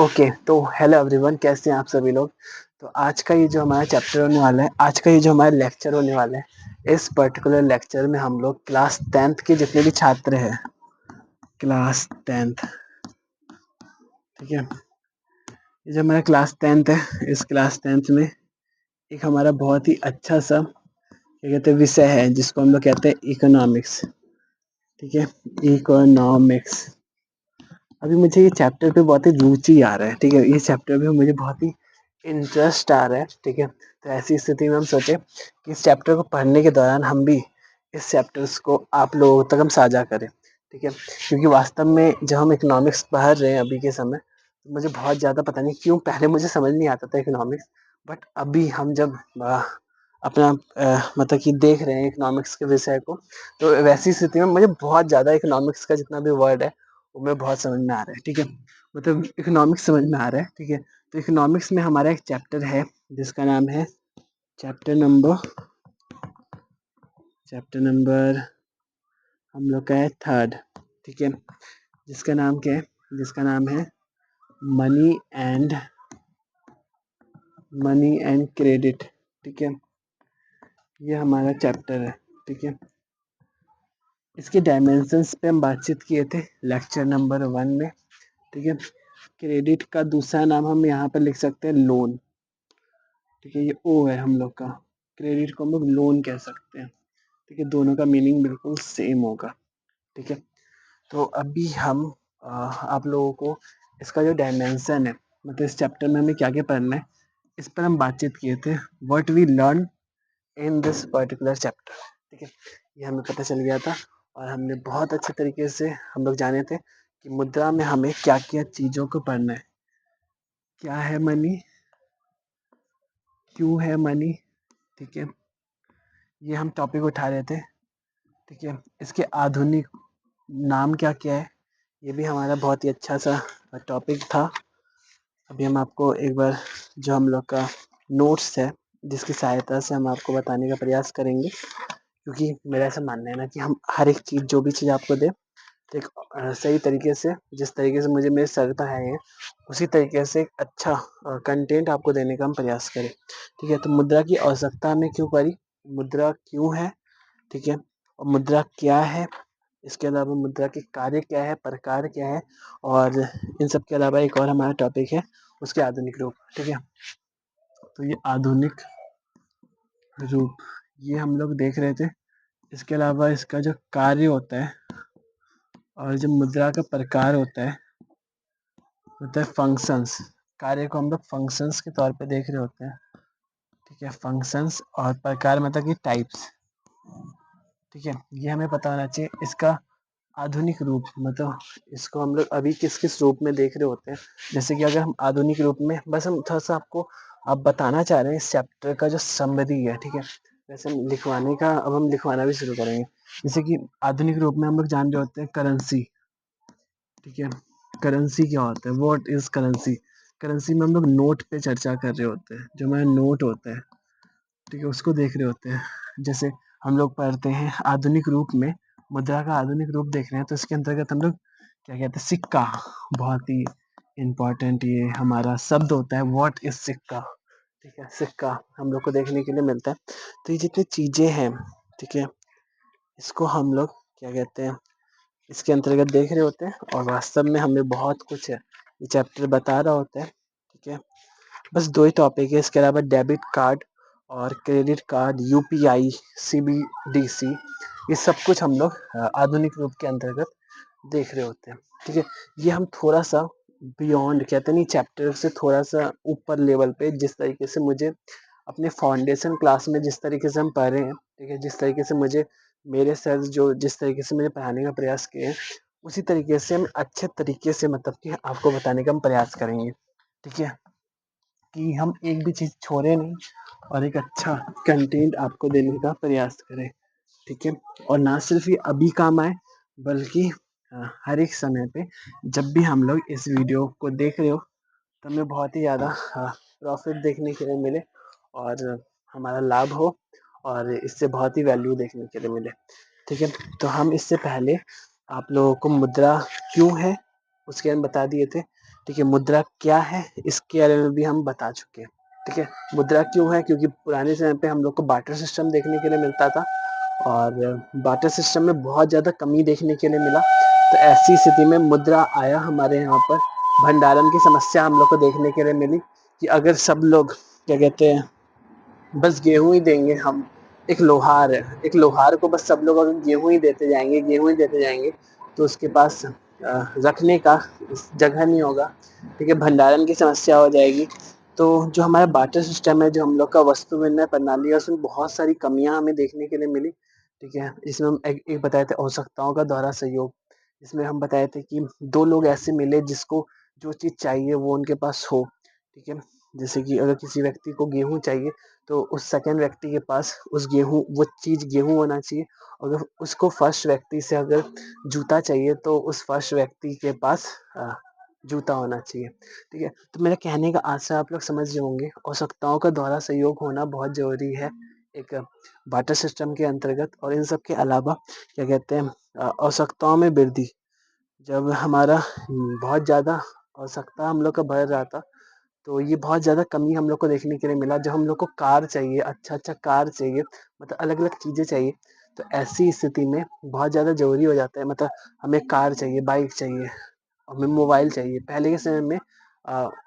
Okay, तो hello everyone, कैसे हैं आप सभी लोग। तो आज का ये जो हमारा चैप्टर होने वाला है, आज का ये जो हमारा लेक्चर होने वाला है, इस पर्टिकुलर लेक्चर में हम लोग क्लास 10th के जितने भी छात्र हैं, क्लास 10th, ठीक है, ये जो हमारा क्लास 10th है, इस क्लास 10th में एक हमारा बहुत ही अच्छा सा क्या कहते हैं विषय है, जिसको हम लोग कहते हैं इकोनॉमिक्स। ठीक है, इकोनॉमिक्स। अभी मुझे ये चैप्टर पे बहुत ही रुचि आ रहा है। ठीक है, इस चैप्टर पे मुझे बहुत ही इंटरेस्ट आ रहा है। ठीक है, तो ऐसी स्थिति में हम सोचे कि इस चैप्टर को पढ़ने के दौरान हम भी इस चैप्टर्स को आप लोगों तक हम साझा करें। ठीक है, क्योंकि वास्तव में जब हम इकोनॉमिक्स पढ़ रहे हैं अभी के समय, तो मुझे बहुत ज़्यादा पता नहीं क्यों पहले मुझे समझ नहीं आता था इकोनॉमिक्स, बट अभी हम जब अपना मतलब कि देख रहे हैं इकोनॉमिक्स के विषय को, तो वैसी स्थिति में मुझे बहुत ज़्यादा इकोनॉमिक्स का जितना भी वर्ड है वो मैं बहुत समझ में आ रहा है। ठीक है, मतलब इकोनॉमिक्स समझ में आ रहा है। ठीक है, तो इकोनॉमिक्स में हमारा एक चैप्टर है जिसका नाम है चैप्टर नंबर हम लोग का है 3rd। ठीक है, जिसका नाम क्या है, जिसका नाम है मनी एंड क्रेडिट। ठीक है, ये हमारा चैप्टर है। ठीक है, इसके डायमेंशंस पे हम बातचीत किए थे लेक्चर नंबर 1 में। ठीक है, क्रेडिट का दूसरा नाम हम यहाँ पर लिख सकते हैं लोन। ठीक है, ये ओ है हम लोग का, क्रेडिट को हम लोग लोन कह सकते हैं। ठीक है, दोनों का मीनिंग बिल्कुल सेम होगा। ठीक है, तो अभी हम आप लोगों को इसका जो डायमेंशन है, मतलब इस चैप्टर में हमें क्या क्या पढ़ना है, इस पर हम बातचीत किए थे। What we learn in this particular chapter. ठीक है, ये हमें पता चल गया था और हमने बहुत अच्छे तरीके से हम लोग जाने थे कि मुद्रा में हमें क्या क्या चीज़ों को पढ़ना है। क्या है मनी, क्यों है मनी। ठीक है, ये हम टॉपिक उठा रहे थे। ठीक है, इसके आधुनिक नाम क्या क्या है, ये भी हमारा बहुत ही अच्छा सा टॉपिक था। अभी हम आपको एक बार जो हम लोग का नोट्स है, जिसकी सहायता से हम आपको बताने का प्रयास करेंगे, क्योंकि मेरा ऐसा मानना है ना कि हम हर एक चीज़, जो भी चीज़ आपको दे, तो एक सही तरीके से, जिस तरीके से मुझे मेरे सर पर है, उसी तरीके से एक अच्छा कंटेंट आपको देने का हम प्रयास करें। ठीक है, तो मुद्रा की आवश्यकता हमें क्यों पड़ी, मुद्रा क्यों है। ठीक है, और मुद्रा क्या है, इसके अलावा मुद्रा के कार्य क्या है, प्रकार क्या है, और इन सब के अलावा एक और हमारा टॉपिक है उसके आधुनिक रूप। ठीक है, तो ये आधुनिक रूप ये हम लोग देख रहे थे। इसके अलावा इसका जो कार्य होता है और जो मुद्रा का प्रकार होता है फंक्शंस। कार्य को हम लोग फंक्शंस के तौर पे देख रहे होते हैं। ठीक है, फंक्शंस, और प्रकार मतलब कि टाइप्स। ठीक है, ये हमें पता होना चाहिए। इसका आधुनिक रूप मतलब इसको हम लोग अभी किस किस रूप में देख रहे होते हैं। जैसे कि अगर हम आधुनिक रूप में, बस हम थोड़ा सा आपको आप बताना चाह रहे हैं इस चैप्टर का जो समरी है। ठीक है, वैसे हम लिखवाने का, अब हम लिखवाना भी शुरू करेंगे। जैसे कि आधुनिक रूप में हम लोग जान रहे होते हैं करेंसी। ठीक है, करेंसी क्या होता है, व्हाट इज करेंसी। करेंसी में हम लोग नोट पे चर्चा कर रहे होते हैं, जो हमारा नोट होता है। ठीक है, उसको देख रहे होते हैं। जैसे हम लोग पढ़ते हैं आधुनिक रूप में, मुद्रा का आधुनिक रूप देख रहे हैं, तो इसके अंतर्गत हम लोग क्या कहते हैं, सिक्का। बहुत ही इम्पोर्टेंट ये हमारा शब्द होता है, व्हाट इज सिक्का। ठीक है, सिक्का हम लोग को देखने के लिए मिलता है। तो ये जितनी चीज़ें हैं, ठीक है, इसको हम लोग क्या कहते हैं, इसके अंतर्गत देख रहे होते हैं, और वास्तव में हमें बहुत कुछ है ये चैप्टर बता रहा होता है। ठीक है, बस 2 ही टॉपिक है, इसके अलावा डेबिट कार्ड और क्रेडिट कार्ड, यूपीआई, सीबीडीसी, ये सब कुछ हम लोग आधुनिक रूप के अंतर्गत देख रहे होते हैं। ठीक है, ये हम थोड़ा सा बियॉन्ड कहते नहीं, चैप्टर से थोड़ा सा ऊपर लेवल पे, जिस तरीके से मुझे अपने फाउंडेशन क्लास में जिस तरीके से हम पढ़ रहे हैं, ठीक है, जिस तरीके से मुझे मेरे सर जो जिस तरीके से मुझे पढ़ाने का प्रयास किए हैं, उसी तरीके से हम अच्छे तरीके से मतलब कि आपको बताने का हम प्रयास करेंगे। ठीक है, कि हम एक भी चीज़ छोड़े नहीं और एक अच्छा कंटेंट आपको देने का प्रयास करें। ठीक है, और ना सिर्फ ये अभी काम आए, बल्कि हर एक समय पे जब भी हम लोग इस वीडियो को देख रहे हो, तो हमें बहुत ही ज़्यादा प्रॉफिट देखने के लिए मिले, और हमारा लाभ हो, और इससे बहुत ही वैल्यू देखने के लिए मिले। ठीक है, तो हम इससे पहले आप लोगों को मुद्रा क्यों है उसके हम बता दिए थे। ठीक है, मुद्रा क्या है इसके बारे में भी हम बता चुके हैं। ठीक है, मुद्रा क्यों है, क्योंकि पुराने समय पे हम लोग को बार्टर सिस्टम देखने के लिए मिलता था और बार्टर सिस्टम में बहुत ज़्यादा कमी देखने के लिए मिला। तो ऐसी स्थिति में मुद्रा आया हमारे यहाँ पर। भंडारण की समस्या हम लोग को देखने के लिए मिली कि अगर सब लोग क्या कहते हैं बस गेहूं ही देंगे, हम एक लोहार है, एक लोहार को बस सब लोग अगर गेहूं ही देते जाएंगे, गेहूं ही देते जाएंगे, तो उसके पास रखने का जगह नहीं होगा। ठीक है, भंडारण की समस्या हो जाएगी। तो जो हमारा बार्टर सिस्टम है, जो हम लोग का वस्तु विनिमय प्रणाली है, उसमें बहुत सारी कमियां हमें देखने के लिए मिली। ठीक है, इसमें हम एक बताए थे आवश्यकताओं का दोहरा सहयोग। इसमें हम बताए थे कि दो लोग ऐसे मिले जिसको जो चीज़ चाहिए वो उनके पास हो। ठीक है, जैसे कि अगर किसी व्यक्ति को गेहूं चाहिए तो उस सेकंड व्यक्ति के पास उस गेहूं वो चीज़ गेहूं होना चाहिए। अगर उसको फर्स्ट व्यक्ति से अगर जूता चाहिए तो उस फर्स्ट व्यक्ति के पास जूता होना चाहिए। ठीक है, तो मेरे कहने का आशा आप लोग समझ रहे होंगे, आवश्यकताओं का दोहरा सहयोग होना बहुत ज़रूरी है एक बार्टर सिस्टम के अंतर्गत। और इन सब के अलावा क्या कहते हैं आवश्यकताओं में वृद्धि। जब हमारा बहुत ज़्यादा आवश्यकता हम लोग का बढ़ रहा था, तो ये बहुत ज़्यादा कमी हम लोग को देखने के लिए मिला। जब हम लोग को कार चाहिए, अच्छा कार चाहिए, मतलब अलग-अलग चीज़ें चाहिए, तो ऐसी स्थिति में बहुत ज़्यादा ज़रूरी हो जाता है। मतलब हमें कार चाहिए, बाइक चाहिए, हमें मोबाइल चाहिए। पहले के समय में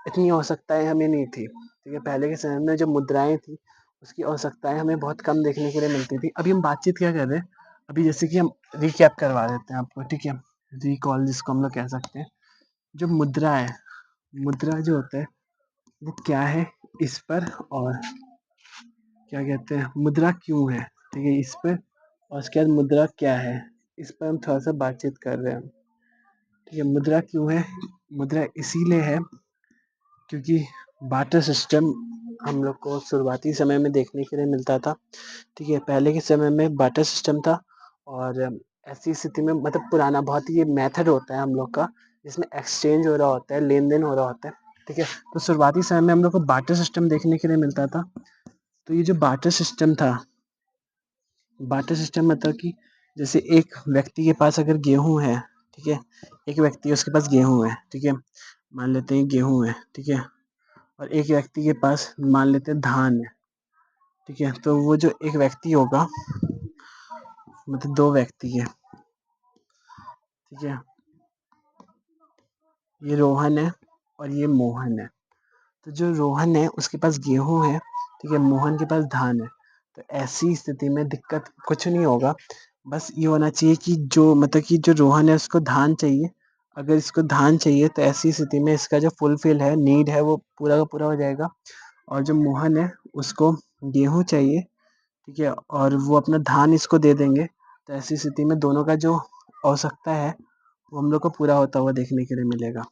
इतनी आवश्यकताएँ हमें नहीं थी। ठीक है, पहले के समय में जो मुद्राएँ थी, उसकी आवश्यकताएँ हमें बहुत कम देखने के लिए मिलती थी। अभी हम बातचीत क्या कर रहे हैं, अभी जैसे कि हम रिकैप करवा देते हैं आपको, ठीक है? रिकॉल जिसको हम लोग कह सकते हैं। जो मुद्रा है, मुद्रा जो होता है वो क्या है इस पर, और क्या कहते हैं मुद्रा क्यों है, ठीक है, इस पर, और उसके बाद मुद्रा क्या है, इस पर हम थोड़ा सा बातचीत कर रहे हैं। ठीक है, मुद्रा क्यों है, मुद्रा इसीलिए है क्योंकि बार्टर सिस्टम हम लोग को शुरुआती समय में देखने के लिए मिलता था। ठीक है, पहले के समय में बार्टर सिस्टम था और ऐसी स्थिति में मतलब पुराना बहुत ही ये मेथड होता है हम लोग का, जिसमें एक्सचेंज हो रहा होता है, लेन देन हो रहा होता है। ठीक है, तो शुरुआती समय में हम लोग को बार्टर सिस्टम देखने के लिए मिलता था। तो ये जो बार्टर सिस्टम था, बार्टर सिस्टम मतलब कि जैसे एक व्यक्ति के पास अगर गेहूं है, ठीक है, एक व्यक्ति उसके पास गेहूं है, ठीक है, मान लेते हैं गेहूं है, ठीक है, और एक व्यक्ति के पास मान लेते हैं धान है। ठीक है, तो वो जो एक व्यक्ति होगा, मतलब दो व्यक्ति है, ठीक है, ये रोहन है और ये मोहन है। तो जो रोहन है उसके पास गेहूं है, ठीक है, मोहन के पास धान है। तो ऐसी स्थिति में दिक्कत कुछ नहीं होगा, बस ये होना चाहिए कि जो मतलब कि जो रोहन है उसको धान चाहिए। अगर इसको धान चाहिए तो ऐसी स्थिति में इसका जो फुलफिल है, नीड है, वो पूरा का पूरा हो जाएगा। और जो मोहन है उसको गेहूं चाहिए, ठीक है, और वो अपना धान इसको दे देंगे। तो ऐसी स्थिति में दोनों का जो आवश्यकता है वो हम लोग को पूरा होता हुआ देखने के लिए मिलेगा।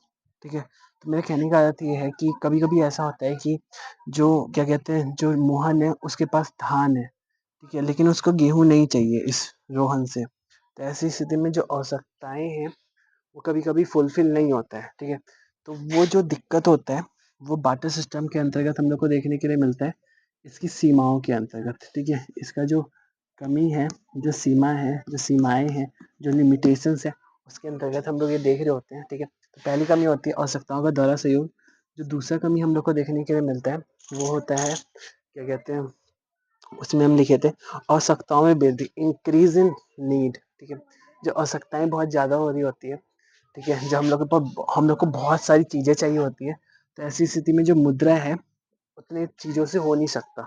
ठीक है, तो मेरे कहने का अर्थ ये है कि कभी कभी ऐसा होता है कि जो क्या कहते हैं जो मोहन है उसके पास धान है, ठीक है, लेकिन उसको गेहूं नहीं चाहिए इस रोहन से। तो ऐसी स्थिति में जो आवश्यकताएं हैं वो कभी कभी फुलफिल नहीं होता है। ठीक है, तो वो जो दिक्कत होता है वो बार्टर सिस्टम के अंतर्गत हम लोग को देखने के लिए मिलता है, इसकी सीमाओं के अंतर्गत। ठीक है, इसका जो कमी है, जो सीमा है, जो सीमाएं हैं, जो लिमिटेशंस है, उसके अंतर्गत हम लोग ये देख रहे होते हैं। ठीक है, तो पहली कमी होती है आवश्यकताओं का दोहरा सहयोग। जो दूसरा कमी हम लोग को देखने के लिए मिलता है वो होता है क्या कहते हैं, उसमें हम लिखे थे आवश्यकताओं में वृद्धि, इंक्रीज इन नीड। ठीक है, जो आवश्यकताएं बहुत ज़्यादा हो रही होती है, ठीक है, जब हम लोग को बहुत सारी चीज़ें चाहिए होती है, तो ऐसी स्थिति में जो मुद्रा है उतनी चीज़ों से हो नहीं सकता।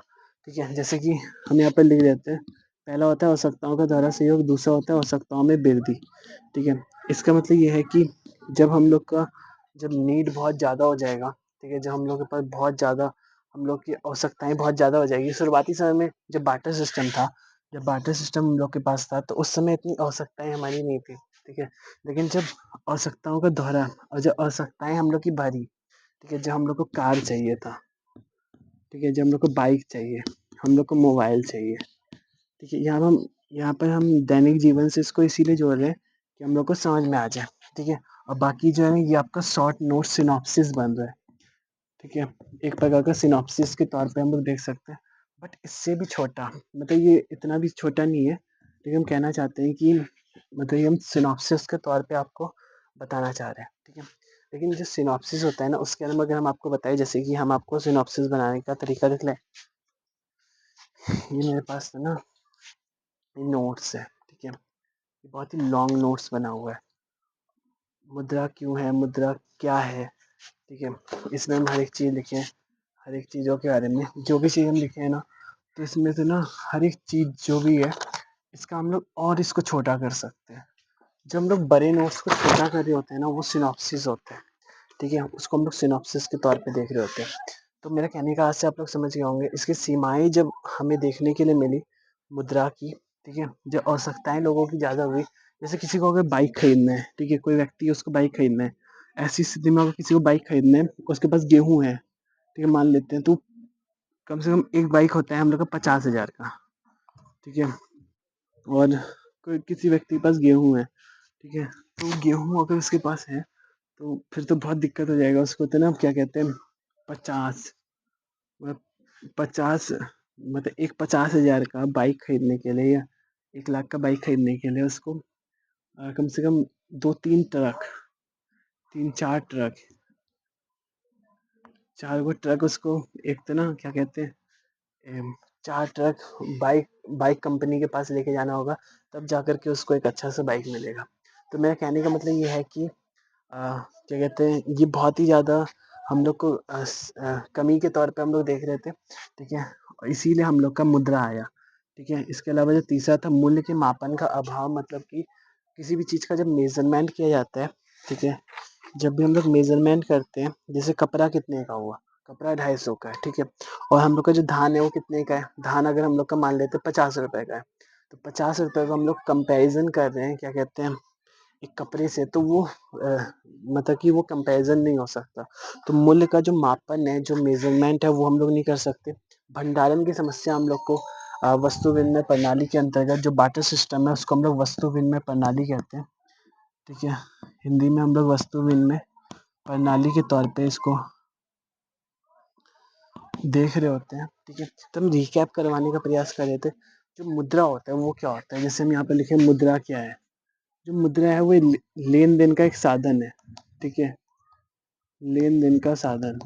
ठीक है, जैसे कि हम यहाँ पर लिख देते हैं, पहला होता है आवश्यकताओं का दोहरा सहयोग, दूसरा होता है आवश्यकताओं में वृद्धि। ठीक है, इसका मतलब ये है कि जब हम लोग का जब नीड बहुत ज़्यादा हो जाएगा, ठीक है, जब हम लोग के पास बहुत ज़्यादा हम लोग की आवश्यकताएं बहुत ज़्यादा हो जाएगी। शुरुआती समय में जब बार्टर सिस्टम था, जब बार्टर सिस्टम हम लोग के पास था, तो उस समय इतनी आवश्यकताएं हमारी नहीं थी। ठीक है, लेकिन जब आवश्यकताओं का दोहरा और जब आवश्यकताएं हम लोग की बढ़ी, ठीक है, जब हम लोग को कार चाहिए था, ठीक है, जब हम लोग को बाइक चाहिए, हम लोग को मोबाइल चाहिए, ठीक है, यहाँ पर हम दैनिक जीवन से इसको इसीलिए जोड़ रहे हैं कि हम लोग को समझ में आ जाए। ठीक है, और बाकी जो है ये आपका शॉर्ट नोट सिनॉप्सिस बन रहा है। ठीक है, एक प्रकार का सिनॉप्सिस के तौर पे हम लोग देख सकते हैं, बट इससे भी छोटा, मतलब ये इतना भी छोटा नहीं है, लेकिन हम कहना चाहते हैं कि मतलब ये हम सिनॉप्सिस के तौर पे आपको बताना चाह रहे हैं, ठीक है। लेकिन जो सिनॉप्सिस होता है ना, उसके अंदर अगर हम आपको बताएं, जैसे कि हम आपको सिनॉप्सिस बनाने का तरीका देख लें। ये मेरे पास है ना, ये नोट्स है, ठीक है। ये बहुत ही लॉन्ग नोट्स बना हुआ है। मुद्रा क्यों है, मुद्रा क्या है, ठीक है। इसमें हम हर एक चीज़ लिखे हैं, हर एक चीज़ों के बारे में जो भी चीज़ हम लिखे हैं ना, तो इसमें से ना हर एक चीज़ जो भी है, इसका हम लोग और इसको छोटा कर सकते हैं। जब हम लोग बड़े नोट्स को छोटा कर रहे होते हैं ना, वो सिनॉप्सिस होते हैं, ठीक है। उसको हम लोग सिनॉप्सिस के तौर पे देख रहे होते हैं। तो मेरा कहने का आज से आप लोग समझ गए होंगे इसकी सीमाएं जब हमें देखने के लिए मिली मुद्रा की, ठीक है। जब आवश्यकताएं लोगों की ज़्यादा हुई, जैसे किसी को अगर बाइक खरीदना है, ठीक है, कोई व्यक्ति है उसको बाइक खरीदना है, ऐसी स्थिति में अगर किसी को बाइक खरीदना है, उसके पास गेहूं है, ठीक है, मान लेते हैं, तो कम से कम एक बाइक होता है हम लोग का 50,000 का, ठीक है। और कोई किसी व्यक्ति के पास गेहूं है, ठीक है, तो गेहूं अगर उसके पास है तो फिर तो बहुत दिक्कत हो जाएगा उसको, तो ना क्या कहते हैं 50 मतलब 50 मतलब एक 50,000 का बाइक खरीदने के लिए या 1 लाख का बाइक खरीदने के लिए उसको कम से कम 2-3 ट्रक, 3-4 ट्रक, 4 गो ट्रक उसको, एक तो ना क्या कहते हैं 4 ट्रक बाइक बाइक कंपनी के पास लेके जाना होगा, तब जाकर के उसको एक अच्छा सा बाइक मिलेगा। तो मेरा कहने का मतलब ये है कि क्या कहते हैं, ये बहुत ही ज़्यादा हम लोग को कमी के तौर पे हम लोग देख रहे थे, ठीक है। और इसीलिए हम लोग का मुद्रा आया, ठीक है। इसके अलावा जो तीसरा था मूल्य के मापन का अभाव, मतलब कि किसी भी चीज़ का जब मेजरमेंट किया जाता है, ठीक है, जब भी हम लोग मेजरमेंट करते हैं, जैसे कपड़ा कितने का हुआ, कपड़ा 250 का है, ठीक है। और हम लोग का जो धान है वो कितने का है, धान अगर हम लोग का मान लेते हैं 50 रुपए का है, तो 50 रुपए का हम लोग कंपेरिजन कर रहे हैं, क्या कहते हैं, एक कपड़े से, तो वो मतलब कि वो कंपैरिजन नहीं हो सकता। तो मूल्य का जो मापन है, जो मेजरमेंट है, वो हम लोग नहीं कर सकते। भंडारण की समस्या हम लोग को वस्तु विनिमय प्रणाली के अंतर्गत जो बाटर सिस्टम है उसको हम लोग वस्तु विनिमय प्रणाली कहते हैं, ठीक है। हिंदी में हम लोग वस्तु विनिमय प्रणाली के तौर पे इसको देख रहे होते हैं, ठीक है। तो हम रिकैप करवाने का प्रयास कर रहे थे, जो मुद्रा होता है वो क्या होता है। जैसे हम यहाँ पे लिखे मुद्रा क्या है, जो मुद्रा है वो लेन देन का एक साधन है, ठीक है, लेन देन का साधन।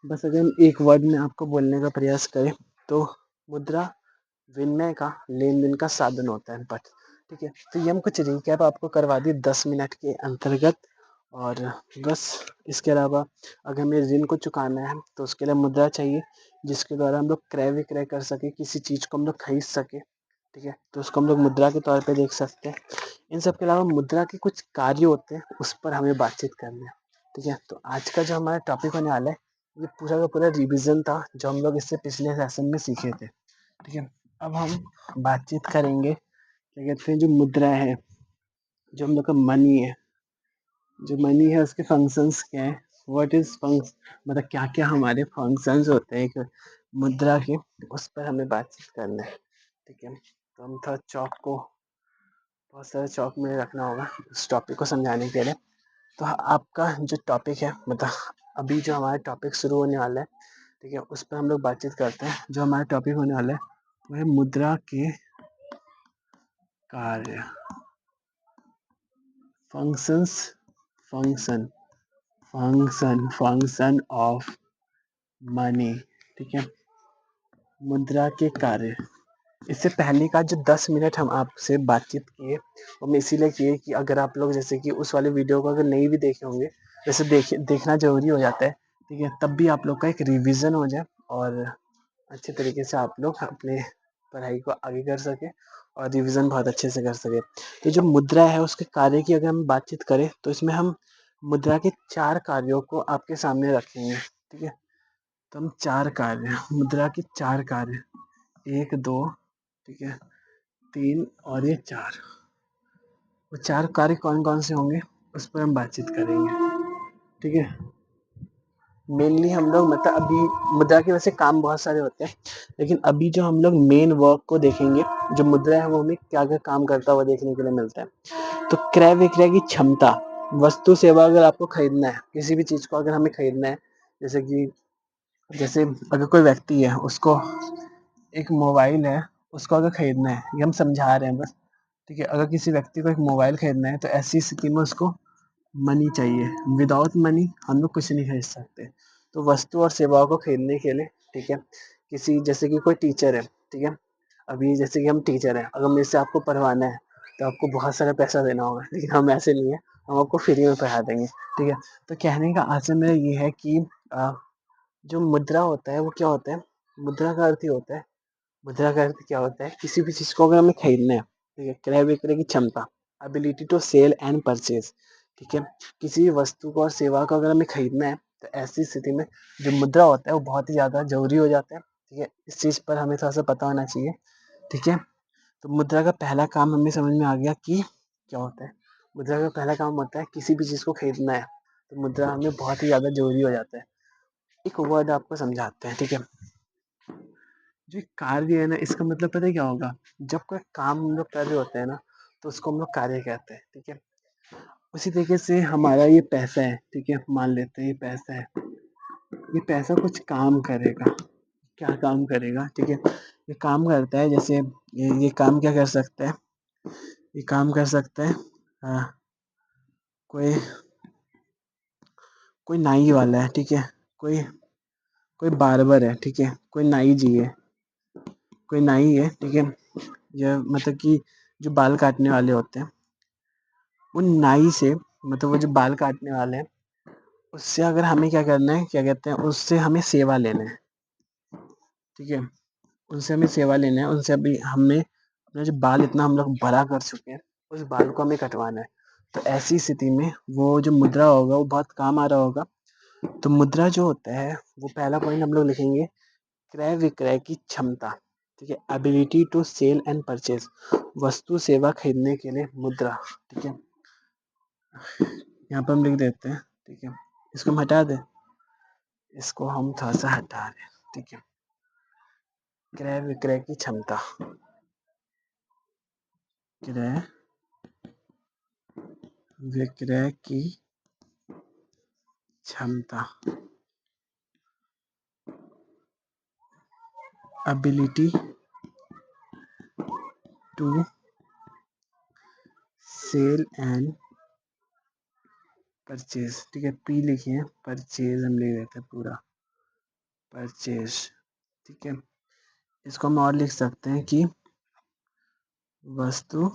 बस अगर हम एक वर्ड में आपको बोलने का प्रयास करें तो मुद्रा विनिमय का लेन देन का साधन होता है, बट ठीक है। तो ये हम कुछ रिकैप आपको करवा दिए 10 मिनट के अंतर्गत, और बस इसके अलावा अगर हमें ऋण को चुकाना है तो उसके लिए मुद्रा चाहिए, जिसके द्वारा हम लोग क्रय विक्रय कर सके, किसी चीज़ को हम लोग खरीद सके, ठीक है। तो उसको हम लोग मुद्रा के तौर पे देख सकते हैं। इन सब के अलावा मुद्रा के कुछ कार्य होते हैं, उस पर हमें बातचीत करनी है, ठीक है। तो आज का जो हमारा टॉपिक होने वाला है, ये पूरा का पूरा रिवीजन था जो हम लोग इससे पिछले सेशन में सीखे थे, ठीक है। अब हम बातचीत करेंगे, क्या कहते हैं, जो मुद्रा है, जो हम लोग का मनी है, जो मनी है उसके फंक्शंस क्या है, व्हाट इज फंक्स, मतलब क्या क्या हमारे फंक्शंस होते हैं एक मुद्रा के, उस पर हमें बातचीत करना है, ठीक है। तो हम थोड़ा चौक को बहुत सारे चौक में रखना होगा इस टॉपिक को समझाने के लिए। तो आपका जो टॉपिक है, मतलब अभी जो हमारा टॉपिक शुरू होने वाला है, ठीक है, उस पर हम लोग बातचीत करते हैं। जो हमारा टॉपिक होने वाला है वो है मुद्रा के कार्य, functions, function function of money, ठीक है, मुद्रा के कार्य। इससे पहले का जो 10 मिनट हम आपसे बातचीत किए, वो हम इसीलिए किए कि अगर आप लोग जैसे कि उस वाले वीडियो को अगर नहीं भी देखे होंगे, वैसे देखना जरूरी हो जाता है, ठीक है, तब भी आप लोग का एक रिवीजन हो जाए और अच्छे तरीके से आप लोग अपने पढ़ाई को आगे कर सके और रिवीजन बहुत अच्छे से कर सके। तो जो मुद्रा है उसके कार्य की अगर हम बातचीत करें तो इसमें हम मुद्रा के 4 कार्यों को आपके सामने रखेंगे, ठीक है। तो हम 4 कार्य, मुद्रा के 4 कार्य, 1 2, ठीक है, 3 और ये 4, वो 4 कार्य कौन कौन से होंगे उस पर हम बातचीत करेंगे, ठीक है। मेनली हम लोग मतलब अभी मुद्रा के वैसे काम बहुत सारे होते हैं, लेकिन अभी जो हम लोग मेन वर्क को देखेंगे, जो मुद्रा है वो हमें क्या क्या काम करता है वो देखने के लिए मिलता है। तो क्रय विक्रय की क्षमता, वस्तु सेवा अगर आपको खरीदना है, किसी भी चीज़ को अगर हमें खरीदना है, जैसे कि जैसे अगर कोई व्यक्ति है उसको एक मोबाइल है, उसको अगर खरीदना है, ये हम समझा रहे हैं बस, ठीक है, अगर किसी व्यक्ति को एक मोबाइल खरीदना है तो ऐसी स्थिति में उसको मनी चाहिए। विदाउट मनी हम लोग कुछ नहीं खरीद सकते। तो वस्तु और सेवाओं को खरीदने के लिए, ठीक है, किसी जैसे कि कोई टीचर है, ठीक है, अभी जैसे कि हम टीचर हैं, अगर मेरे से आपको पढ़वाना है तो आपको बहुत सारा पैसा देना होगा, लेकिन हम ऐसे नहीं है, हम आपको फ्री में पढ़ा देंगे, ठीक है। तो कहने का आशय मेरा ये है कि जो मुद्रा होता है वो क्या होता है, मुद्रा का अर्थ ही होता है, मुद्रा का अर्थ क्या होता है, किसी भी चीज को अगर हमें खरीदना है, ठीक है, क्रय विक्रय की क्षमता, ability to sell and purchase, ठीक है, किसी भी वस्तु को और सेवा को अगर हमें खरीदना है तो ऐसी स्थिति में जो मुद्रा होता है वो बहुत ही ज्यादा जरूरी हो जाता है, ठीक है। इस चीज पर हमें थोड़ा सा पता होना चाहिए, ठीक है। तो मुद्रा का पहला काम हमें समझ में आ गया कि क्या होता है। मुद्रा का पहला काम होता है किसी भी चीज को खरीदना है तो मुद्रा हमें बहुत ही ज्यादा जरूरी हो जाता है। एक वर्ड आपको समझाते हैं, ठीक है। जो कार्य है ना, इसका मतलब पता है क्या होगा, जब कोई काम हम लोग कर रहे होते हैं ना तो उसको हम लोग कार्य कहते हैं, ठीक है। उसी तरीके से हमारा ये पैसा है, ठीक है, मान लेते हैं ये पैसा है, ये पैसा कुछ काम करेगा। क्या काम करेगा, ठीक है, ये काम करता है, जैसे ये काम क्या कर सकता है, ये काम कर सकता है, कोई कोई नाई वाला है, ठीक है, कोई कोई बार्बर है, ठीक है, कोई नाई जी है, कोई नाई है, ठीक है, ये मतलब कि जो बाल काटने वाले होते हैं, उन नाई से, मतलब वो जो बाल काटने वाले हैं, उससे अगर हमें क्या करना है, क्या कहते हैं, उससे हमें सेवा लेना है, ठीक है, उनसे हमें सेवा लेना है, उनसे अभी हमें अपना जो बाल इतना हम लोग बड़ा कर चुके हैं उस बाल को हमें कटवाना है। तो ऐसी स्थिति में वो जो मुद्रा होगा वो बहुत काम आ रहा होगा। तो मुद्रा जो होता है वो पहला पॉइंट हम लोग लिखेंगे, क्रय विक्रय की क्षमता, ठीक है, ability to sell and purchase, वस्तु सेवा खरीदने के लिए मुद्रा, ठीक है, यहाँ पर हम लिख देते हैं, ठीक है, इसको हम हटा दें, इसको हम थोड़ा सा हटा दें, ठीक है, क्रय विक्रय की क्षमता, क्रय विक्रय की क्षमता, ability to sell and purchase, ठीक है, पी लिखिए, परचेज हम लिख देते हैं पूरा, परचेज, ठीक है। इसको हम और लिख सकते हैं कि वस्तु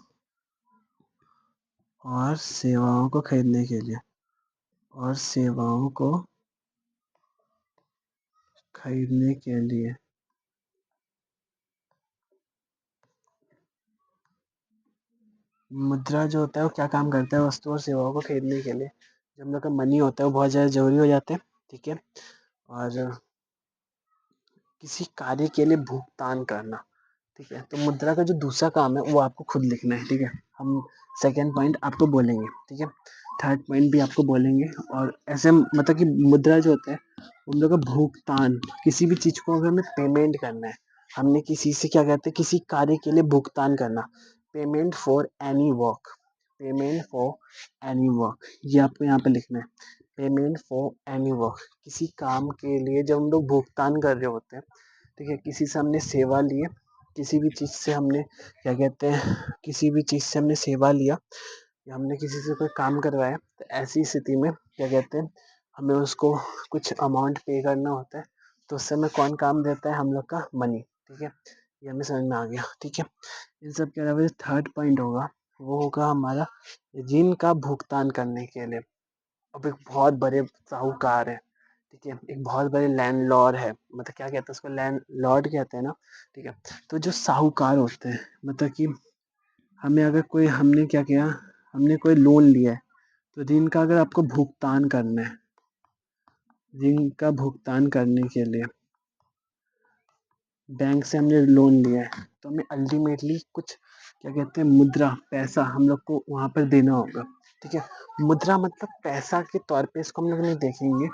और सेवाओं को खरीदने के लिए, और सेवाओं को खरीदने के लिए मुद्रा जो होता है वो क्या काम करता है, वस्तु और सेवाओं को खरीदने के लिए जो हम लोग का मनी होता है वो बहुत ज़्यादा जरूरी हो जाता है, ठीक है। और किसी कार्य के लिए भुगतान करना, ठीक है। तो मुद्रा का जो दूसरा काम है वो आपको खुद लिखना है, ठीक है। हम सेकंड पॉइंट आपको बोलेंगे, ठीक है, थर्ड पॉइंट भी आपको बोलेंगे। और ऐसे मतलब कि मुद्रा जो होता है उन लोग का भुगतान, किसी भी चीज़ को अगर हमें पेमेंट करना है, हमने किसी से क्या कहते हैं, किसी कार्य के लिए भुगतान करना, payment for any work, payment for any work, ये आपको यहाँ पे लिखना है, पेमेंट फॉर एनी वर्क, किसी काम के लिए जब हम लोग भुगतान कर रहे होते हैं, ठीक है, किसी से हमने सेवा ली है, किसी भी चीज़ से हमने क्या कहते हैं, किसी भी चीज़ से हमने सेवा लिया या हमने किसी से कोई काम करवाया, तो ऐसी स्थिति में क्या कहते हैं, हमें उसको कुछ अमाउंट पे करना होता है। तो उस समय कौन काम देता है, हम लोग का मनी, ठीक है, ये हमें समझ में आ गया, ठीक है। इन सब के अलावा जो थर्ड पॉइंट होगा वो होगा हमारा ऋण का भुगतान करने के लिए। अब एक बहुत बड़े साहूकार है, ठीक है, एक बहुत बड़े लैंडलॉर्ड है, मतलब क्या कहते हैं उसको, लैंडलॉर्ड कहते हैं ना, ठीक है। तो जो साहूकार होते हैं, मतलब कि हमें अगर कोई, हमने क्या किया, हमने कोई लोन लिया है, तो ऋण का अगर आपको भुगतान करना है, ऋण का भुगतान करने के लिए बैंक से हमने लोन लिया है तो हमें अल्टीमेटली कुछ क्या कहते हैं, मुद्रा, पैसा हम लोग को वहाँ पर देना होगा, ठीक है। मुद्रा मतलब पैसा के तौर पे इसको हम लोग नहीं देखेंगे।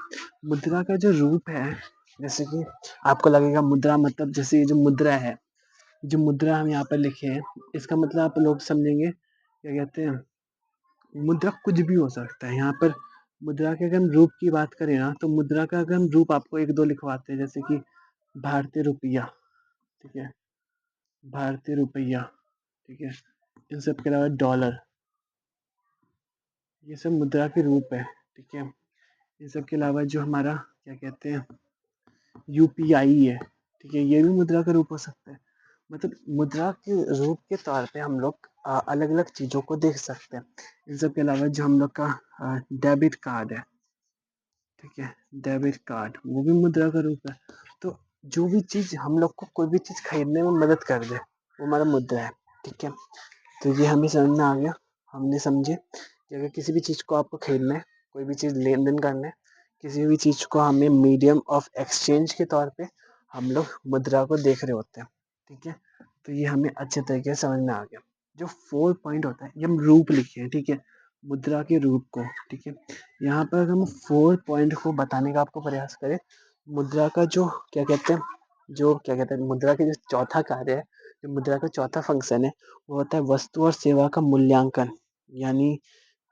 मुद्रा का जो रूप है, जैसे कि आपको लगेगा मुद्रा मतलब, जैसे ये जो मुद्रा है, जो मुद्रा हम यहाँ पर लिखे हैं, इसका मतलब आप लोग समझेंगे क्या कहते हैं, मुद्रा कुछ भी हो सकता है। यहाँ पर मुद्रा के अगर हम रूप की बात करें ना, तो मुद्रा का अगर हम रूप आपको एक दो लिखवाते हैं, जैसे कि भारतीय रुपया, ठीक है, भारतीय रुपया, ठीक है, इन सब के अलावा डॉलर, ये सब मुद्रा के रूप है, ठीक है। इन सब के अलावा जो हमारा क्या कहते हैं यूपीआई है, ठीक है, ये भी मुद्रा का रूप हो सकता है। मतलब मुद्रा के रूप के तौर पे हम लोग अलग अलग चीज़ों को देख सकते हैं। इन सब के अलावा जो हम लोग का डेबिट कार्ड है, ठीक है, डेबिट कार्ड वो भी मुद्रा का रूप है। तो जो भी चीज़ हम लोग को कोई भी चीज़ खरीदने में मदद कर दे वो हमारा मुद्रा है, ठीक है। तो ये हमें समझ में आ गया, हमने समझे कि अगर किसी भी चीज़ को आपको खरीदना है, कोई भी चीज़ लेन देन करना है, किसी भी चीज़ को हमें मीडियम ऑफ एक्सचेंज के तौर पे हम लोग मुद्रा को देख रहे होते हैं, ठीक है। तो ये हमें अच्छे तरीके से समझ में आ गया। जो 4 पॉइंट होता है ये हम रूप लिखे हैं, ठीक है, मुद्रा के रूप को, ठीक है। यहाँ पर अगर हम 4 पॉइंट को बताने का आपको प्रयास करें, मुद्रा का जो क्या कहते हैं मुद्रा के जो चौथा कार्य है, जो मुद्रा का चौथा फंक्शन है, वो होता है वस्तु और सेवा का मूल्यांकन। यानी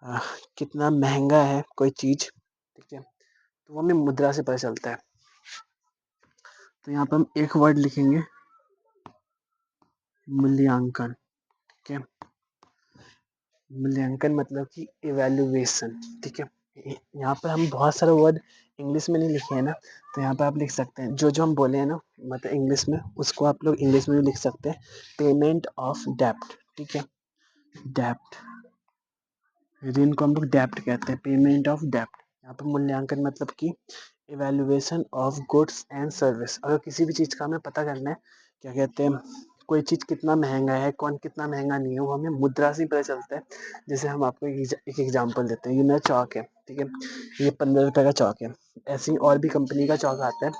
अ, कितना महंगा है कोई चीज़, ठीक है, तो वो हमें मुद्रा से पता चलता है। तो यहाँ पर हम एक वर्ड लिखेंगे, मूल्यांकन, ठीक है। मूल्यांकन मतलब कि इवैल्यूएशन, ठीक है। यहाँ पर हम बहुत सारे वर्ड इंग्लिश में नहीं लिखे हैं ना, तो यहाँ पर आप लिख सकते हैं जो जो हम बोले हैं ना, मतलब इंग्लिश में, उसको आप लोग इंग्लिश में भी लिख सकते हैं। पेमेंट ऑफ डेप्ट, ठीक है, डेप्ट, ऋण को हम लोग डेप्ट कहते हैं, पेमेंट ऑफ डेप्ट। यहाँ पर मूल्यांकन मतलब कि evaluation of goods and service. अगर किसी भी चीज़ का हमें पता करना है, क्या कहते हैं, कोई चीज़ कितना महंगा है, कौन कितना महंगा नहीं है, वो हमें मुद्रा से ही पता चलता है। जैसे हम आपको एक एग्जांपल देते हैं, ये मेरा चौक है, ठीक है, ये 15 रुपये का चौक है। ऐसे ही और भी कंपनी का चौक आता है,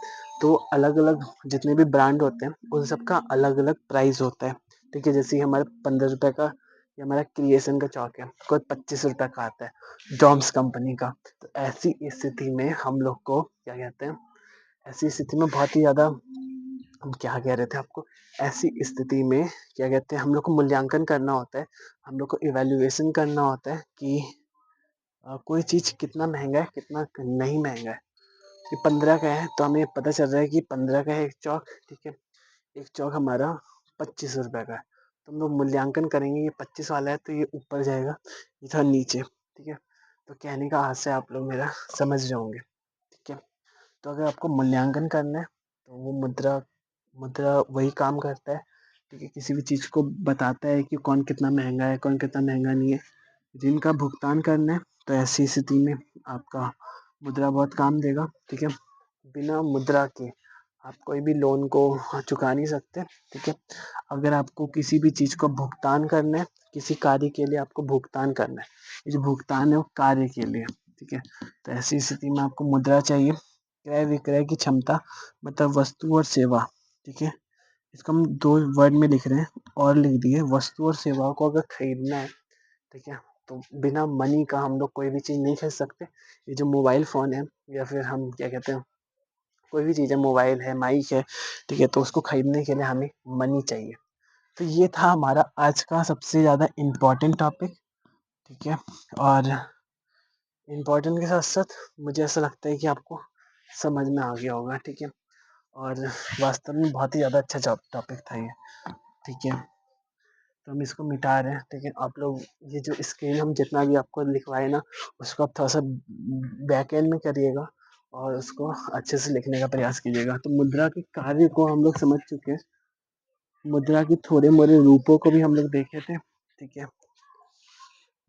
तो अलग अलग जितने भी ब्रांड होते हैं उन सब का अलग अलग प्राइस होता है, ठीक है। जैसे हमारे 15 रुपये का, ये हमारा क्रिएशन का चौक है, कोई 25 रुपये का आता है डॉम्स कंपनी का। तो ऐसी स्थिति में हम लोग को क्या कहते हैं, ऐसी स्थिति में बहुत ही ज़्यादा, हम क्या कह रहे थे आपको, ऐसी स्थिति में क्या कहते हैं हम लोग को मूल्यांकन करना होता है, हम लोग को इवैल्यूएशन करना होता है कि कोई चीज़ कितना महंगा है, कितना नहीं महंगा है। ये 15 का है तो हमें पता चल रहा है कि 15 का है एक चौक, ठीक है, एक चौक हमारा 25 रुपये का है। तो हम लोग मूल्यांकन करेंगे, ये 25 वाला है तो ये ऊपर जाएगा, ये थोड़ा नीचे, ठीक है। तो कहने का आशय आप लोग मेरा समझ रहे होंगे, ठीक है। तो अगर आपको मूल्यांकन करना है तो वो मुद्रा मुद्रा वही काम करता है, ठीक है, किसी भी चीज़ को बताता है कि कौन कितना महंगा है, कौन कितना महंगा नहीं है। जिनका भुगतान करना है, तो ऐसी स्थिति में आपका मुद्रा बहुत काम देगा, ठीक है। बिना मुद्रा के आप कोई भी लोन को चुका नहीं सकते, ठीक है। अगर आपको किसी भी चीज़ को भुगतान करना है, किसी कार्य के लिए आपको भुगतान करना है, ये जो भुगतान है वो कार्य के लिए, ठीक है। तो ऐसी स्थिति में आपको मुद्रा चाहिए। क्रय विक्रय की क्षमता मतलब वस्तु और सेवा, ठीक है, इसको हम 2 वर्ड में लिख रहे हैं और लिख दिए, वस्तु और सेवाओं को अगर खरीदना है, ठीक है, तो बिना मनी का हम लोग कोई भी चीज़ नहीं खरीद सकते। ये जो मोबाइल फ़ोन है या फिर हम क्या कहते हैं, कोई भी चीज़ है, मोबाइल है, माइक है, ठीक है, तो उसको खरीदने के लिए हमें मनी चाहिए। तो ये था हमारा आज का सबसे ज़्यादा इम्पोर्टेंट टॉपिक, ठीक है। और इम्पोर्टेंट के साथ-साथ मुझे ऐसा लगता है कि आपको समझ में आ गया होगा, ठीक है। और वास्तव में बहुत ही ज़्यादा अच्छा टॉपिक था ये, ठीक है। तो हम इसको मिटा रहे हैं, ठीक है। आप लोग ये जो स्क्रीन हम जितना भी आपको लिखवाए ना, उसको आप थोड़ा-सा बैक एंड में करिएगा और उसको अच्छे से लिखने का प्रयास कीजिएगा। तो मुद्रा के कार्य को हम लोग समझ चुके हैं। मुद्रा के थोड़े-मोड़े रूपों को भी हम लोग देखे थे, ठीक है।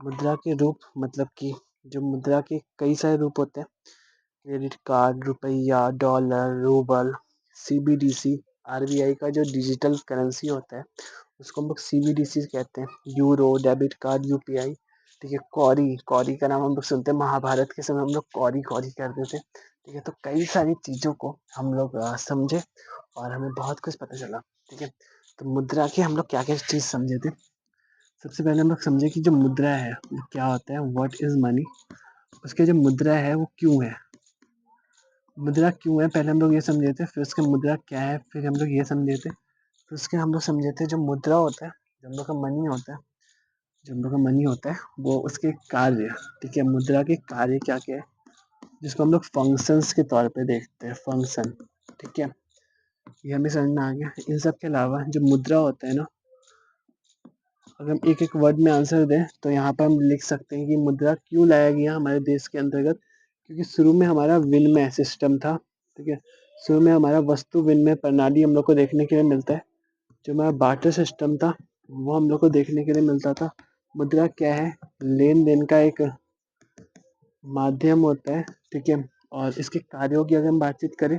मुद्रा के रूप मतलब कि जो मुद्रा के कई सारे रूप होते हैं, क्रेडिट कार्ड, रुपया, डॉलर, रूबल, सीबीडीसी, आरबीआई का जो डिजिटल करेंसी होता है उसको हम लोग सीबीडीसी कहते हैं, यूरो, डेबिट कार्ड, यूपीआई, ठीक है। कौड़ी, कौड़ी का नाम हम लोग सुनते हैं, महाभारत के समय हम लोग कौड़ी कौड़ी करते थे, ठीक है। तो कई सारी चीज़ों को हम लोग समझे और हमें बहुत कुछ पता चला, ठीक है। तो मुद्रा के हम लोग क्या क्या चीज़ समझे थे। सबसे पहले हम लोग समझे कि जो मुद्रा है वो क्या होता है, व्हाट इज मनी। उसके जो मुद्रा है वो क्यों है, मुद्रा क्यों है पहले हम लोग ये समझे थे, फिर उसके मुद्रा क्या है फिर हम लोग ये समझे थे, फिर उसके हम लोग समझे थे जो मुद्रा होता है, जो हम लोग का मनी होता है, जो हम लोग का मनी होता है वो उसके कार्य, ठीक है, मुद्रा के कार्य क्या क्या है, जिसको हम लोग फंक्शंस के तौर पे देखते हैं, फंक्शन, ठीक है। ये हमें समझ में आ गया। इन सब के अलावा जो मुद्रा होता है ना, अगर हम एक-एक वर्ड में आंसर दें तो यहाँ पर हम लिख सकते हैं कि मुद्रा क्यों लाया गया हमारे देश के अंतर्गत, क्योंकि शुरू में हमारा विनिमय सिस्टम था, ठीक है? शुरू में हमारा वस्तु विनिमय प्रणाली हम लोग को देखने के लिए मिलता है। जो हमारा बार्टर सिस्टम था, वो हम लोग को देखने के लिए मिलता था। मुद्रा क्या है? लेन-देन का एक माध्यम होता है, ठीक है? और इसके कार्यों की अगर हम बातचीत करें,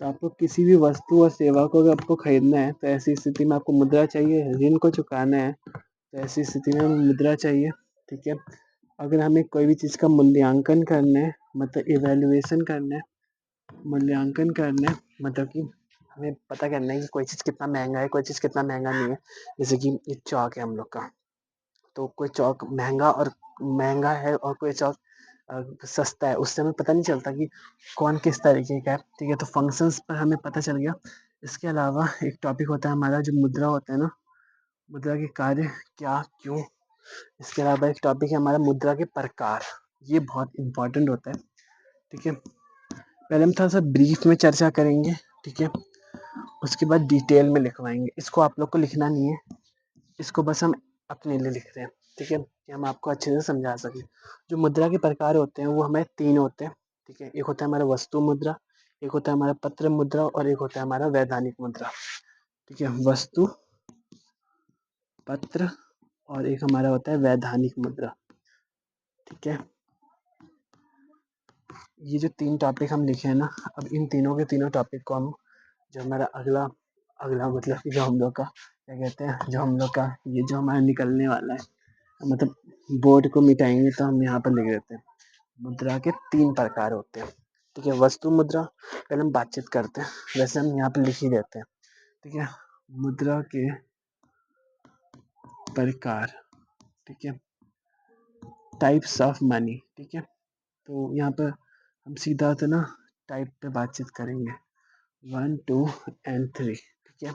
तो आपको किसी भी वस्तु और सेवा को अगर आपको खरीदना है, तो ऐसी स्थिति में आपको मुद्रा चाहिए। ऋण को चुकाना है, तो ऐसी स्थिति में हमें मुद्रा चाहिए, ठीक है? अगर हमें कोई भी चीज़ का मूल्यांकन करना है, मतलब इवैल्यूएशन करना है, मूल्यांकन करना है, मतलब कि हमें पता करना है कि कोई चीज़ कितना महँगा है, कोई चीज़ कितना महँगा नहीं है। जैसे कि ये चॉक है हम लोग का, तो कोई चॉक महँगा है और कोई चॉक सस्ता है, उससे हमें पता नहीं चलता कि कौन किस तरीके का है, ठीक है? तो फंक्शंस पर हमें पता चल गया। इसके अलावा एक टॉपिक होता है हमारा जो मुद्रा होता है ना, मुद्रा के कार्य क्या, क्यों? इसके अलावा एक टॉपिक है हमारा मुद्रा के प्रकार, ये बहुत इम्पोर्टेंट होता है, ठीक है? पहले हम थोड़ा-सा ब्रीफ में चर्चा करेंगे, ठीक है? उसके बाद डिटेल में लिखवाएँगे। इसको आप लोग को लिखना नहीं है, इसको बस हम अपने लिए लिख रहे हैं, ठीक है? कि हम आपको अच्छे से समझा सकें। जो मुद्रा के प्रकार होते हैं वो हमारे 3 होते हैं, ठीक है? एक होता है हमारा वस्तु मुद्रा, एक होता है हमारा पत्र मुद्रा और एक होता है हमारा वैधानिक मुद्रा, ठीक है? वस्तु, पत्र और एक हमारा होता है वैधानिक मुद्रा, ठीक है? ये जो 3 टॉपिक हम लिखे हैं ना, अब इन तीनों के तीनों टॉपिक को हम जो हमारा अगला अगला मतलब कि जो हम लोग का क्या कहते हैं, जो हम लोग का ये जो हमारा निकलने वाला है, मतलब बोर्ड को मिटाएँगे तो हम यहाँ पर लिख देते हैं। मुद्रा के 3 प्रकार होते हैं, ठीक है? वस्तु मुद्रा पहले हम बातचीत करते हैं, वैसे हम यहाँ पे लिख ही देते हैं, ठीक है? मुद्रा के प्रकार, ठीक है? टाइप्स ऑफ मनी, ठीक है? तो यहाँ पर हम सीधा तो ना टाइप पे बातचीत करेंगे 1, 2 एंड 3, ठीक है?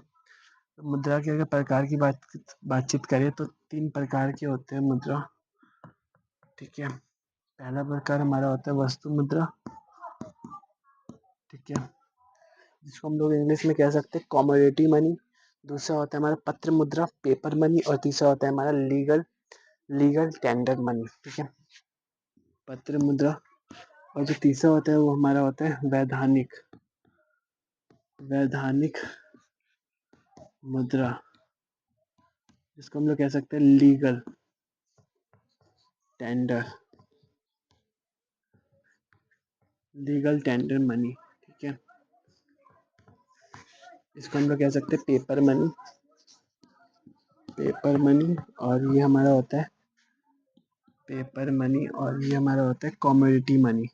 तो मुद्रा के अगर प्रकार की बातचीत करें तो 3 प्रकार के होते हैं मुद्रा, ठीक है? पहला प्रकार हमारा होता है वस्तु मुद्रा, ठीक है? जिसको हम लोग इंग्लिश में कह सकते हैं कमोडिटी मनी। दूसरा होता है हमारा पत्र मुद्रा, पेपर मनी और तीसरा होता है हमारा लीगल लीगल टेंडर मनी, ठीक है? पत्र मुद्रा और जो तीसरा होता है वो हमारा होता है वैधानिक वैधानिक मुद्रा, जिसको हम लोग कह सकते हैं लीगल टेंडर मनी, ठीक है? इसको हम लोग कह सकते हैं पेपर मनी और ये हमारा होता है पेपर मनी और ये हमारा होता है कमोडिटी मनी,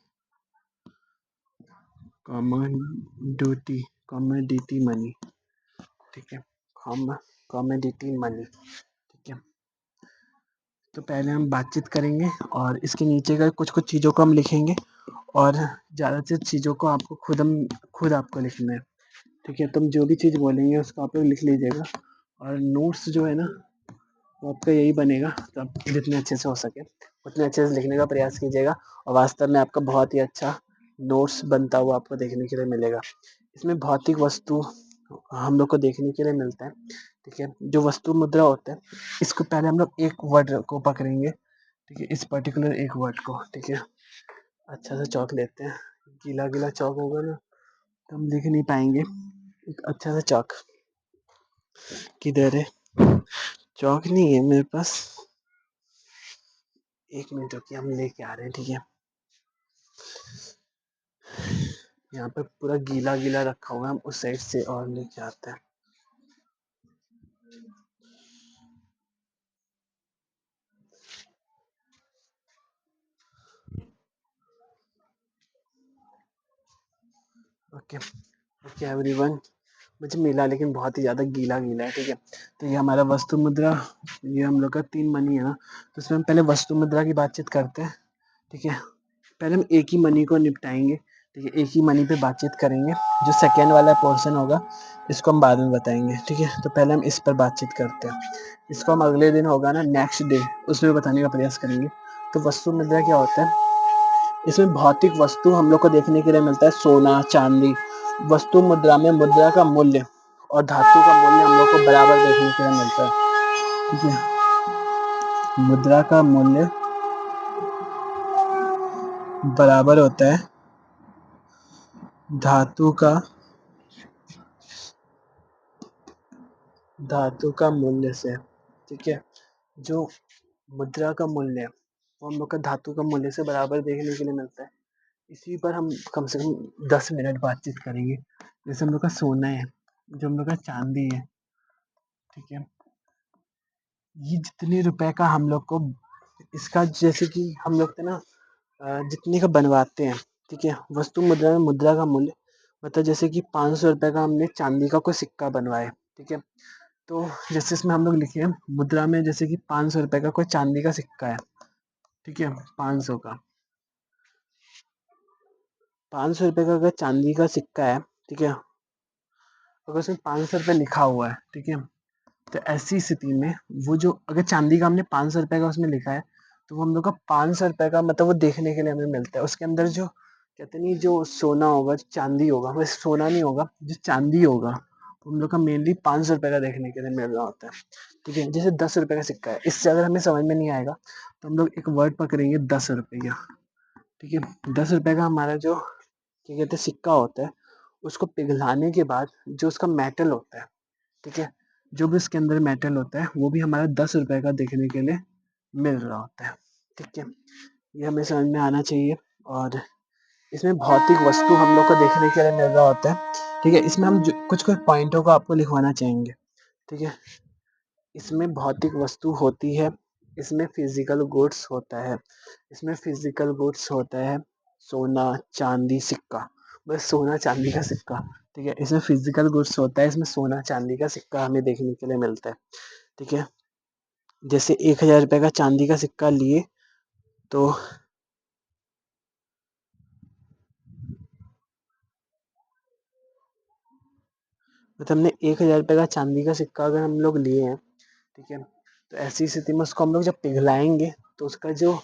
कमोडिटी मनी, ठीक है? कमोडिटी मनी, ठीक है? तो पहले हम बातचीत करेंगे और इसके नीचे का कुछ-कुछ चीज़ों को हम लिखेंगे और ज़्यादातर चीज़ों को आपको खुद आपको लिखना है, ठीक है? तुम जो भी चीज़ बोलेंगे उसको आप लोग लिख लीजिएगा और नोट्स जो है ना, वो आपका यही बनेगा, तो आप जितने अच्छे से हो सके उतने अच्छे से लिखने का प्रयास कीजिएगा और वास्तव में आपका बहुत ही अच्छा नोट्स बनता हुआ आपको देखने के लिए मिलेगा। इसमें भौतिक वस्तु हम लोग को देखने के लिए मिलता है, ठीक है? जो वस्तु मुद्रा होता है, इसको पहले हम लोग एक वर्ड को पकड़ेंगे, ठीक है? इस पर्टिकुलर एक वर्ड को, ठीक है? अच्छा सा चॉक लेते हैं, गीला-गीला चॉक होगा ना तो हम लिख नहीं पाएँगे। एक अच्छा सा चॉक किधर है? चॉक नहीं है मेरे पास, 1 मिनट रुकिए हम लेके आ रहे हैं, ठीक है? यहाँ पे पूरा गीला-गीला रखा हुआ है, हम उस साइड से और लेके आते हैं। ओके, ओके एवरीवन, मुझे मिला लेकिन बहुत ही ज़्यादा गीला-गीला है, ठीक है? तो ये हमारा वस्तु मुद्रा, ये हम लोग का 3 मनी है ना, तो इसमें हम पहले वस्तु मुद्रा की बातचीत करते हैं, ठीक है? पहले हम एक ही मनी को निपटाएँगे, ठीक है? एक ही मनी पे बातचीत करेंगे, जो सेकंड वाला पोर्शन होगा इसको हम बाद में बताएँगे, ठीक है? तो पहले हम इस पर बातचीत करते हैं। इसको हम अगले दिन होगा ना नेक्स्ट डे उसमें बताने का प्रयास करेंगे। तो वस्तु मुद्रा क्या होता है? इसमें भौतिक वस्तु हम लोग को देखने के लिए मिलता है सोना, चांदी। वस्तु मुद्रा में मुद्रा का मूल्य और धातु का मूल्य हम लोग को बराबर देखने के लिए मिलता है, ठीक है? मुद्रा का मूल्य बराबर होता है धातु का मूल्य से। ठीक है, जो मुद्रा का मूल्य है वो हम लोग का धातु का मूल्य से बराबर देखने के लिए मिलता है। इसी पर हम कम से कम 10 मिनट बातचीत करेंगे। जैसे हम लोग का सोना है, जो हम लोग का चांदी है, ठीक है, ये जितने रुपए का हम लोग को इसका, जैसे कि हम लोग ना जितने का बनवाते हैं, ठीक है, वस्तु मुद्रा में मुद्रा का मूल्य मतलब जैसे कि 500 रुपए का हमने चांदी का कोई सिक्का बनवाया, ठीक है, तो जैसे इसमें हम लोग लिखे हैं मुद्रा में, जैसे कि 500 रुपए का कोई चांदी का सिक्का है, ठीक है, 500 का 500 रुपए का अगर चांदी का सिक्का है, ठीक है, अगर उसमें 500 रुपये लिखा हुआ है, ठीक है, तो ऐसी स्थिति में वो जो अगर चांदी का हमने 500 रुपये का उसमें लिखा है, तो वो हम लोग का 500 रुपये का मतलब वो देखने के लिए हमें मिलता है। उसके अंदर जो कहते नहीं, जो सोना होगा, जो चांदी होगा, वैसे सोना नहीं होगा, जो चांदी होगा वो हम लोग का मेनली 500 रुपये का देखने के लिए मिल रहा होता है। ठीक है, जैसे 10 रुपये का सिक्का है, इससे अगर हमें समझ में नहीं आएगा तो हम लोग एक वर्ड पकड़ेंगे 10 रुपया। ठीक है, 10 रुपये का हमारा जो क्या कहते हैं सिक्का होता है, उसको पिघलाने के बाद जो उसका मेटल होता है, ठीक है, जो भी उसके अंदर मेटल होता है वो भी हमारा 10 रुपये का देखने के लिए मिल रहा होता है। ठीक है, ये हमें समझ में आना चाहिए। और इसमें भौतिक वस्तु हम लोग को देखने के लिए मिल रहा होता है। ठीक है, इसमें हम कुछ कुछ पॉइंटों को आपको लिखवाना चाहेंगे। ठीक है, इसमें भौतिक वस्तु होती है, इसमें फिजिकल गुड्स होता है, इसमें फिजिकल गुड्स होता है सोना, चांदी, सिक्का, बस सोना चांदी का सिक्का। ठीक है, इसमें फिजिकल गुड्स होता है, इसमें सोना चांदी का सिक्का हमें देखने के लिए मिलता है। ठीक है, जैसे 1000 रुपये का चांदी का सिक्का लिए तो मतलब हमने 1000 रुपये का चांदी का सिक्का अगर हम लोग लिए हैं, ठीक है, तो ऐसी स्थिति में उसको हम लोग जब पिघलाएंगे तो उसका जो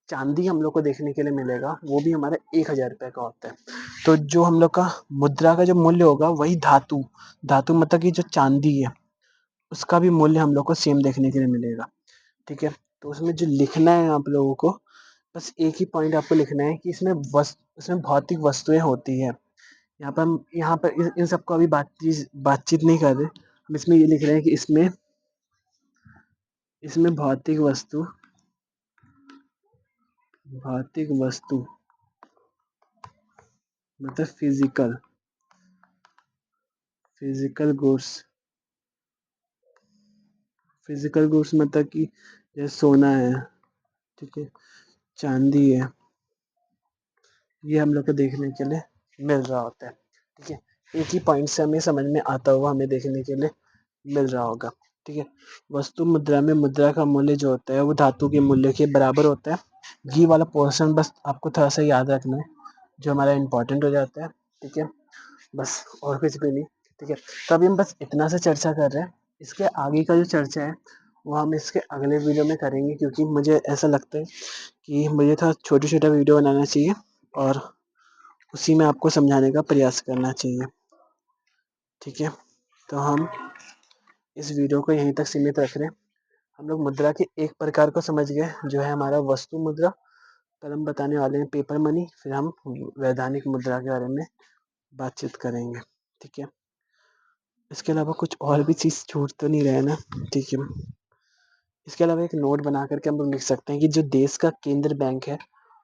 चांदी हम लोग को देखने के लिए मिलेगा वो भी हमारा 1000 रुपये का होता है। तो जो हम लोग का मुद्रा का जो मूल्य होगा वही धातु धातु मतलब कि जो चांदी है उसका भी मूल्य हम लोग को सेम देखने के लिए मिलेगा। ठीक है, तो उसमें जो लिखना है आप लोगों को, बस एक ही पॉइंट आपको लिखना है कि इसमें भौतिक वस्तुएं होती है। यहाँ पर इन सबको अभी बातचीत नहीं कर रहे, हम इसमें ये लिख रहे हैं कि इसमें इसमें भौतिक वस्तु मतलब फिजिकल गुड्स मतलब कि जैसे सोना है, ठीक है, चांदी है, ये हम लोग को देखने के लिए मिल रहा होता है। ठीक है, एक ही पॉइंट से हमें समझ में आता हुआ हमें देखने के लिए मिल रहा होगा। ठीक है, वस्तु मुद्रा में मुद्रा का मूल्य जो होता है वो धातु के मूल्य के बराबर होता है। ये वाला पोर्शन बस आपको थोड़ा सा याद रखना है, जो हमारा इम्पोर्टेंट हो जाता है। ठीक है, बस और कुछ भी नहीं। ठीक है, तो अभी हम बस इतना से चर्चा कर रहे हैं, इसके आगे का जो चर्चा है वो हम इसके अगले वीडियो में करेंगे, क्योंकि मुझे ऐसा लगता है कि मुझे थोड़ा छोटा छोटा वीडियो बनाना चाहिए और उसी में आपको समझाने का प्रयास करना चाहिए। ठीक है, तो हम इस वीडियो को यहीं तक सीमित रख रहे हैं। हम लोग मुद्रा के एक प्रकार को समझ गए, जो है हमारा वस्तु मुद्रा। कल हम बताने वाले हैं पेपर मनी, फिर हम वैधानिक मुद्रा के बारे में बातचीत करेंगे। ठीक है, इसके अलावा कुछ और भी चीज़ छूट तो नहीं रहे ना? ठीक है, इसके अलावा एक नोट बना करके हम लोग लिख सकते हैं कि जो देश का केंद्र बैंक है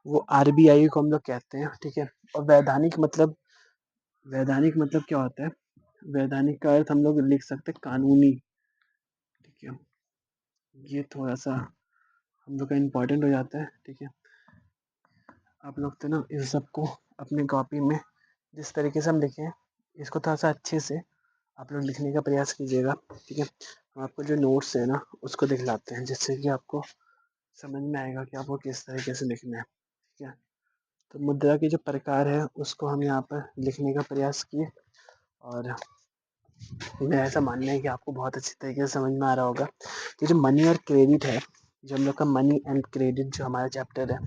वो आरबीआई को हम लोग कहते हैं। ठीक है, और वैधानिक मतलब क्या होता है? वैधानिक का अर्थ हम लोग लिख सकते हैं कानूनी। ठीक है, ये थोड़ा सा हम लोग का इम्पोर्टेंट हो जाता है। ठीक है, आप लोग तो ना इन सबको अपने कॉपी में जिस तरीके से हम लिखे हैं इसको थोड़ा सा अच्छे से आप लोग लिखने का प्रयास कीजिएगा। ठीक है, हम आपको जो नोट्स है ना उसको दिखलाते हैं, जिससे कि आपको समझ में आएगा कि आपको किस तरीके से लिखना है। ठीक है, तो मुद्रा के जो प्रकार है उसको हम यहाँ पर लिखने का प्रयास किए, और मेरा ऐसा मानना है कि आपको बहुत अच्छी तरीके से समझ में आ रहा होगा कि जो मनी और क्रेडिट है, जो हम लोग का मनी एंड क्रेडिट जो हमारा चैप्टर है,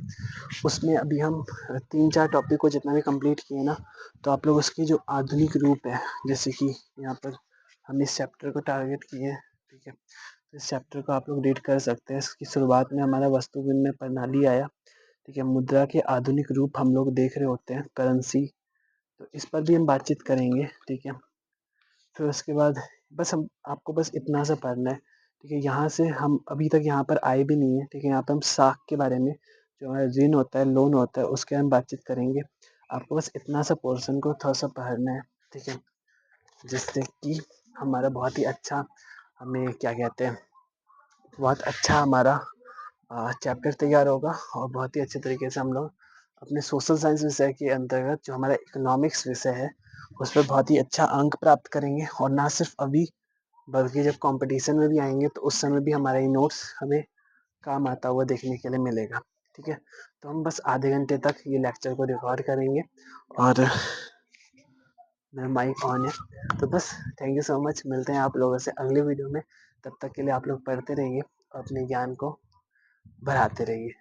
उसमें अभी हम 3-4 टॉपिक को जितना भी कंप्लीट किए ना, तो आप लोग उसकी जो आधुनिक रूप है, जैसे कि यहाँ पर हम इस चैप्टर को टारगेट किए हैं। ठीक है, तो इस चैप्टर को आप लोग रीड कर सकते हैं। इसकी शुरुआत में हमारा वस्तु विनिमय प्रणाली आया, ठीक है। मुद्रा के आधुनिक रूप हम लोग देख रहे होते हैं, करेंसी, तो इस पर भी हम बातचीत करेंगे, ठीक है। फिर उसके बाद बस हम आपको बस इतना सा पढ़ना है, ठीक है। यहाँ से हम अभी तक यहाँ पर आए भी नहीं है, ठीक है। यहाँ पर हम साख के बारे में, जो हमारा ऋण होता है, लोन होता है, उसके हम बातचीत करेंगे। आपको बस इतना सा पोर्शन को थोड़ा सा पढ़ना है, ठीक है, जिससे कि हमारा बहुत ही अच्छा, हमें क्या कहते हैं, बहुत अच्छा हमारा चैप्टर तैयार होगा और बहुत ही अच्छे तरीके से हम लोग अपने सोशल साइंस विषय के अंतर्गत जो हमारा इकोनॉमिक्स विषय है उस पर बहुत ही अच्छा अंक प्राप्त करेंगे। और ना सिर्फ अभी, बल्कि जब कंपटीशन में भी आएंगे तो उस समय भी हमारा ये नोट्स हमें काम आता हुआ देखने के लिए मिलेगा, ठीक है। तो हम बस आधे घंटे तक ये लेक्चर को रिकॉर्ड करेंगे और मेरा माइक ऑन है। तो बस थैंक यू सो मच, मिलते हैं आप लोगों से अगले वीडियो में। तब तक के लिए आप लोग पढ़ते रहिए और अपने ज्ञान को बढ़ाते रहिए।